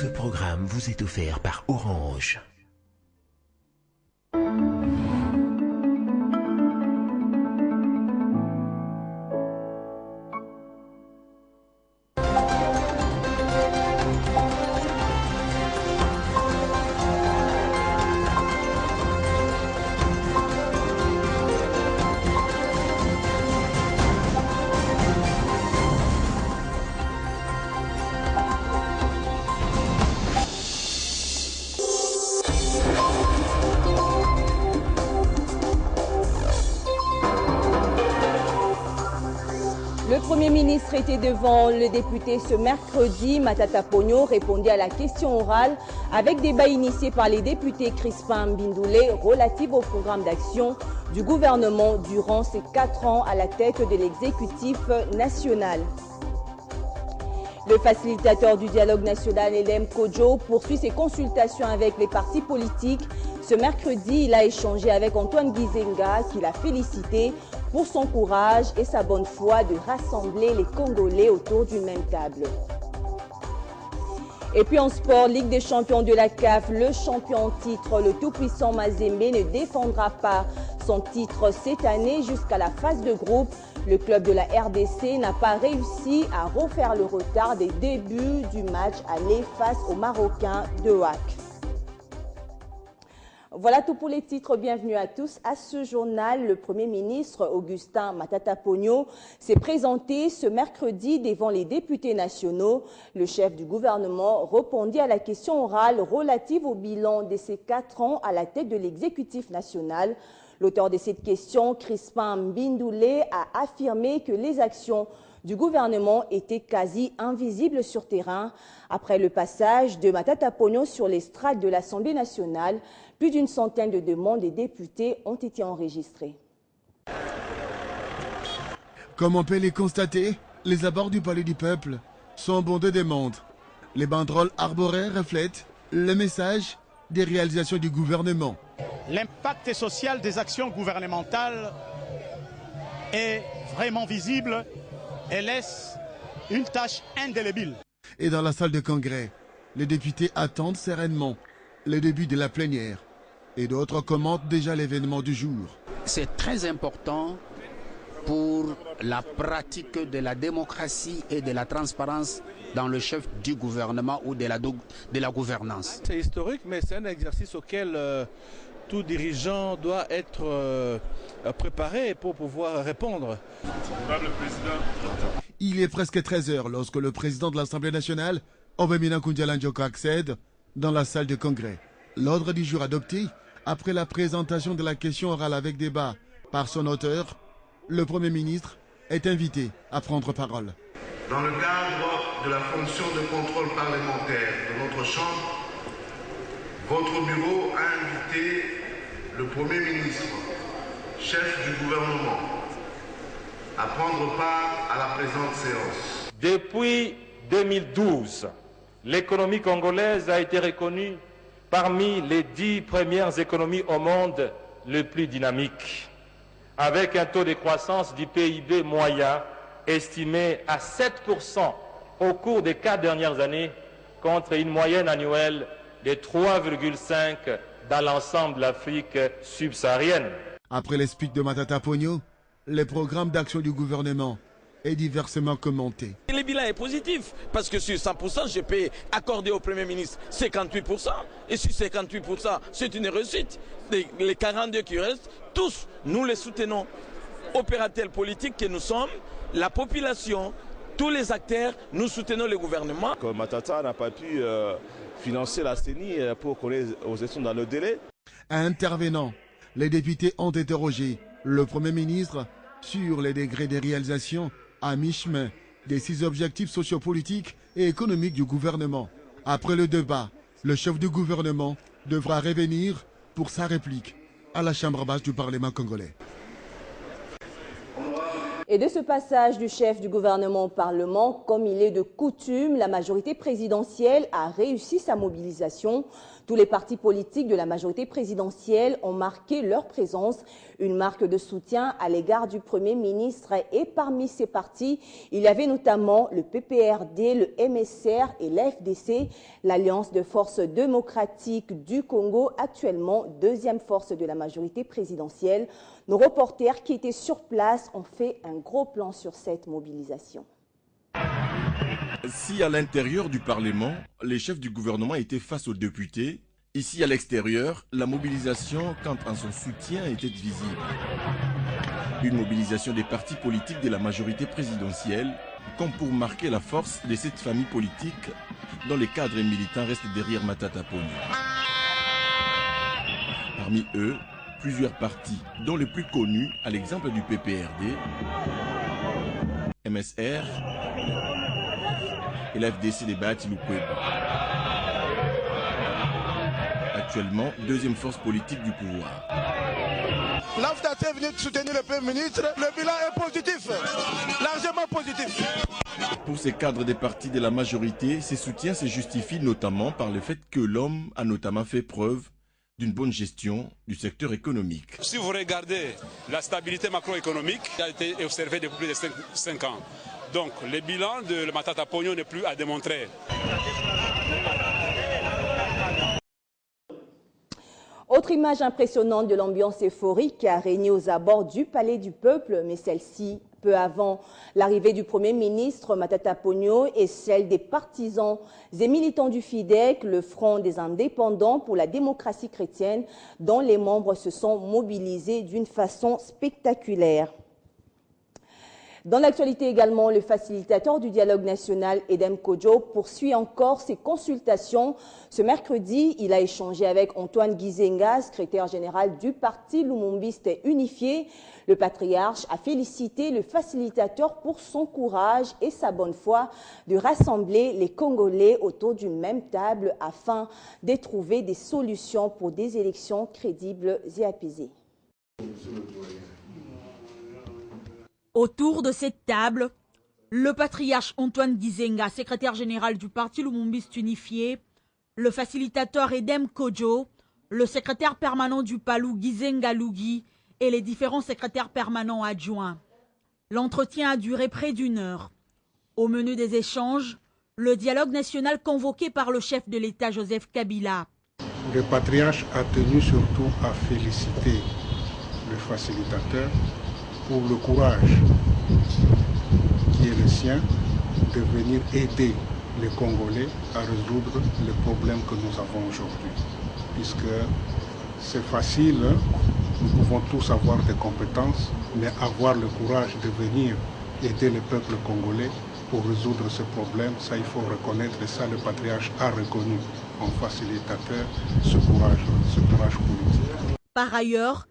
Ce programme vous est offert par Orange. Le Premier ministre était devant le député ce mercredi. Matata Ponyo répondait à la question orale avec débat initié par les députés Crispin Mbindoulé relatif au programme d'action du gouvernement durant ces 4 ans à la tête de l'exécutif national. Le facilitateur du dialogue national, Elem Kojo, poursuit ses consultations avec les partis politiques. Ce mercredi, il a échangé avec Antoine Gizenga, qui l'a félicité pour son courage et sa bonne foi de rassembler les Congolais autour d'une même table. Et puis en sport, Ligue des champions de la CAF, le champion en titre, le tout-puissant Mazembe, ne défendra pas son titre cette année jusqu'à la phase de groupe. Le club de la RDC n'a pas réussi à refaire le retard des débuts du match aller face aux Marocains de Ouac. Voilà tout pour les titres. Bienvenue à tous. À ce journal, le Premier ministre Augustin Matata Ponyo s'est présenté ce mercredi devant les députés nationaux. Le chef du gouvernement répondit à la question orale relative au bilan de ces 4 ans à la tête de l'exécutif national. L'auteur de cette question, Crispin Mbindoulé, a affirmé que les actions du gouvernement étaient quasi invisibles sur terrain. Après le passage de Matata Ponyo sur l'estrade de l'Assemblée nationale, plus d'une centaine de demandes des députés ont été enregistrées. Comme on peut les constater, les abords du Palais du Peuple sont bondés de monde. Les banderoles arborées reflètent le message des réalisations du gouvernement. L'impact social des actions gouvernementales est vraiment visible et laisse une tâche indélébile. Et dans la salle de congrès, les députés attendent sereinement le début de la plénière et d'autres commentent déjà l'événement du jour. C'est très important pour la pratique de la démocratie et de la transparence dans le chef du gouvernement ou de la gouvernance. C'est historique, mais c'est un exercice auquel tout dirigeant doit être préparé pour pouvoir répondre. Il est presque 13 h lorsque le président de l'Assemblée nationale, Obemina Koundiala Njoko, accède dans la salle de congrès. L'ordre du jour adopté, après la présentation de la question orale avec débat par son auteur, le Premier ministre est invité à prendre parole. Dans le cadre de la fonction de contrôle parlementaire de notre Chambre, votre bureau a invité le Premier ministre, chef du gouvernement, à prendre part à la présente séance. Depuis 2012, l'économie congolaise a été reconnue parmi les 10 premières économies au monde les plus dynamiques, avec un taux de croissance du PIB moyen estimé à 7% au cours des 4 dernières années, contre une moyenne annuelle de 3,5% dans l'ensemble de l'Afrique subsaharienne. Après les speaks de Matata Ponyo, le programme d'action du gouvernement est diversement commenté. Le bilan est positif parce que sur 100%, je peux accorder au Premier ministre 58%. Et sur 58%, c'est une réussite. Les 42 qui restent, tous, nous les soutenons. Opérateurs politiques que nous sommes, la population, tous les acteurs, nous soutenons le gouvernement. Comme Matata n'a pas pu financer la CENI pour qu'on ait aux élections dans le délai. Intervenant, les députés ont interrogé le Premier ministre sur les degrés de réalisation à mi-chemin des 6 objectifs sociopolitiques et économiques du gouvernement. Après le débat, le chef du gouvernement devra revenir pour sa réplique à la chambre basse du Parlement congolais. Et de ce passage du chef du gouvernement au Parlement, comme il est de coutume, la majorité présidentielle a réussi sa mobilisation. Tous les partis politiques de la majorité présidentielle ont marqué leur présence, une marque de soutien à l'égard du Premier ministre. Et parmi ces partis, il y avait notamment le PPRD, le MSR et l'AFDC, l'Alliance de forces démocratiques du Congo, actuellement deuxième force de la majorité présidentielle. Nos reporters qui étaient sur place ont fait un gros plan sur cette mobilisation. Si à l'intérieur du Parlement, les chefs du gouvernement étaient face aux députés, ici à l'extérieur, la mobilisation quant à son soutien était visible. Une mobilisation des partis politiques de la majorité présidentielle, comme pour marquer la force de cette famille politique dont les cadres et militants restent derrière Matata Ponyo. Parmi eux, plusieurs partis, dont les plus connus, à l'exemple du PPRD, MSR et l'AFDC des Bahati Lukweba. Actuellement, deuxième force politique du pouvoir. L'AFDC est venu soutenir le Premier ministre. Le bilan est positif, largement positif. Pour ces cadres des partis de la majorité, ces soutiens se justifient notamment par le fait que l'homme a notamment fait preuve d'une bonne gestion du secteur économique. Si vous regardez la stabilité macroéconomique, qui a été observée depuis plus de 5 ans. Donc le bilan de Matata Ponyo n'est plus à démontrer. Autre image impressionnante de l'ambiance euphorique qui a régné aux abords du Palais du Peuple, mais celle-ci, peu avant l'arrivée du Premier ministre Matata Ponyo et celle des partisans et militants du FIDEC, le Front des indépendants pour la démocratie chrétienne, dont les membres se sont mobilisés d'une façon spectaculaire. Dans l'actualité également, le facilitateur du dialogue national, Edem Kodjo, poursuit encore ses consultations. Ce mercredi, il a échangé avec Antoine Gizenga, secrétaire général du parti Lumumbiste Unifié. Le patriarche a félicité le facilitateur pour son courage et sa bonne foi de rassembler les Congolais autour d'une même table afin de trouver des solutions pour des élections crédibles et apaisées. Autour de cette table, le patriarche Antoine Gizenga, secrétaire général du parti Lumumbiste Unifié, le facilitateur Edem Kodjo, le secrétaire permanent du Palou Gizenga Lugui et les différents secrétaires permanents adjoints. L'entretien a duré près d'1 heure. Au menu des échanges, le dialogue national convoqué par le chef de l'État Joseph Kabila. Le patriarche a tenu surtout à féliciter le facilitateur pour le courage qui est le sien de venir aider les Congolais à résoudre les problèmes que nous avons aujourd'hui. Puisque c'est facile, nous pouvons tous avoir des compétences, mais avoir le courage de venir aider le peuple congolais pour résoudre ce problème, ça il faut reconnaître, et ça le patriarche a reconnu en facilitateur ce courage politique. Par ailleurs,